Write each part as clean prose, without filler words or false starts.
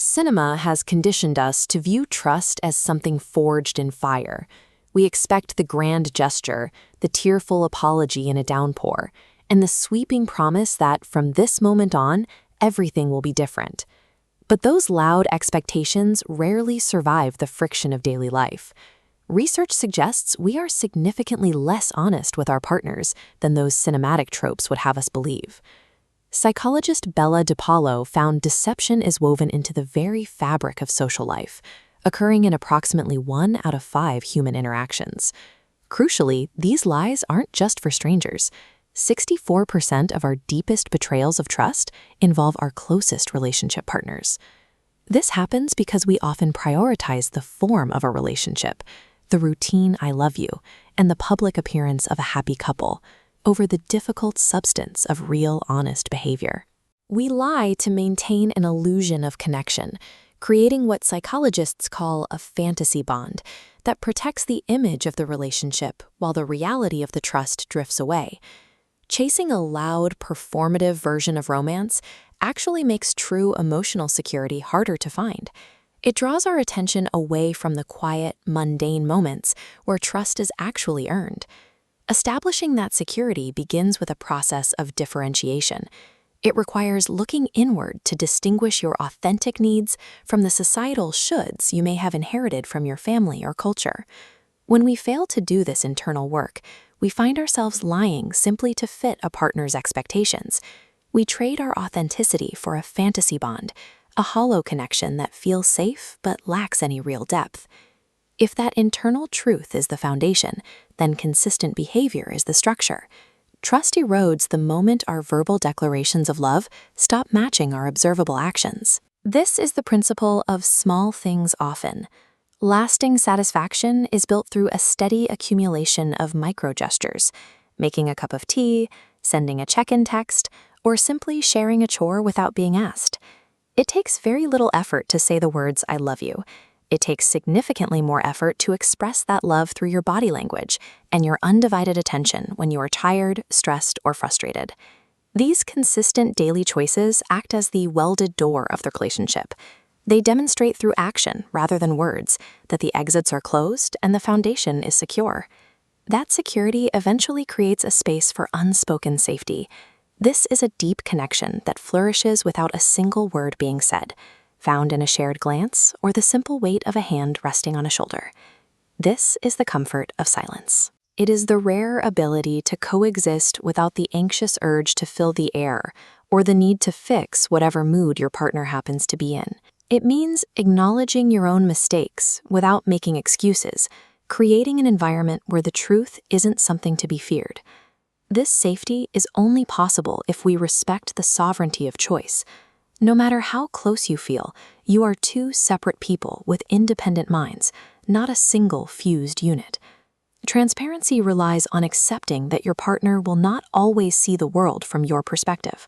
Cinema has conditioned us to view trust as something forged in fire. We expect the grand gesture, the tearful apology in a downpour, and the sweeping promise that from this moment on, everything will be different. But those loud expectations rarely survive the friction of daily life. Research suggests we are significantly less honest with our partners than those cinematic tropes would have us believe. Psychologist Bella DiPaolo found deception is woven into the very fabric of social life, occurring in approximately 1 out of 5 human interactions. Crucially, these lies aren't just for strangers. 64% of our deepest betrayals of trust involve our closest relationship partners. This happens because we often prioritize the form of a relationship, the routine "I love you," and the public appearance of a happy couple, over the difficult substance of real, honest behavior. We lie to maintain an illusion of connection, creating what psychologists call a fantasy bond that protects the image of the relationship while the reality of the trust drifts away. Chasing a loud, performative version of romance actually makes true emotional security harder to find. It draws our attention away from the quiet, mundane moments where trust is actually earned. Establishing that security begins with a process of differentiation. It requires looking inward to distinguish your authentic needs from the societal shoulds you may have inherited from your family or culture. When we fail to do this internal work, we find ourselves lying simply to fit a partner's expectations. We trade our authenticity for a fantasy bond, a hollow connection that feels safe but lacks any real depth. If that internal truth is the foundation, then consistent behavior is the structure. Trust erodes the moment our verbal declarations of love stop matching our observable actions. This is the principle of small things often. Lasting satisfaction is built through a steady accumulation of micro-gestures, making a cup of tea, sending a check-in text, or simply sharing a chore without being asked. It takes very little effort to say the words "I love you." It takes significantly more effort to express that love through your body language and your undivided attention when you are tired, stressed, or frustrated. These consistent daily choices act as the welded door of the relationship. They demonstrate through action rather than words that the exits are closed and the foundation is secure. That security eventually creates a space for unspoken safety. This is a deep connection that flourishes without a single word being said, found in a shared glance or the simple weight of a hand resting on a shoulder. This is the comfort of silence. It is the rare ability to coexist without the anxious urge to fill the air or the need to fix whatever mood your partner happens to be in. It means acknowledging your own mistakes without making excuses, creating an environment where the truth isn't something to be feared. This safety is only possible if we respect the sovereignty of choice. No matter how close you feel, you are two separate people with independent minds, not a single fused unit. Transparency relies on accepting that your partner will not always see the world from your perspective.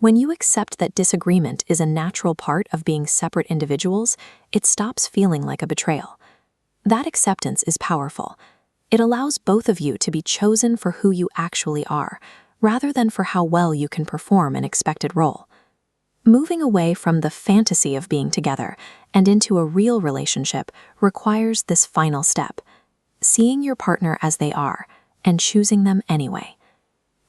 When you accept that disagreement is a natural part of being separate individuals, it stops feeling like a betrayal. That acceptance is powerful. It allows both of you to be chosen for who you actually are, rather than for how well you can perform an expected role. Moving away from the fantasy of being together and into a real relationship requires this final step: seeing your partner as they are and choosing them anyway.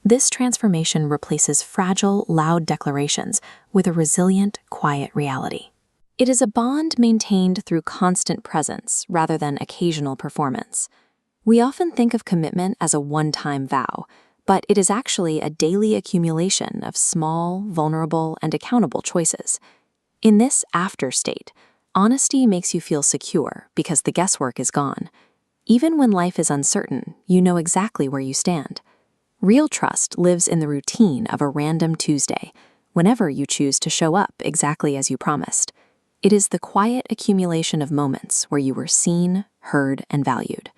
This transformation replaces fragile, loud declarations with a resilient, quiet reality. It is a bond maintained through constant presence rather than occasional performance. We often think of commitment as a one-time vow, but it is actually a daily accumulation of small, vulnerable, and accountable choices. In this after state, honesty makes you feel secure because the guesswork is gone. Even when life is uncertain, you know exactly where you stand. Real trust lives in the routine of a random Tuesday, whenever you choose to show up exactly as you promised. It is the quiet accumulation of moments where you were seen, heard, and valued.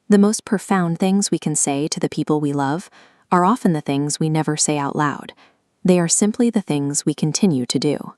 The most profound things we can say to the people we love are often the things we never say out loud. They are simply the things we continue to do.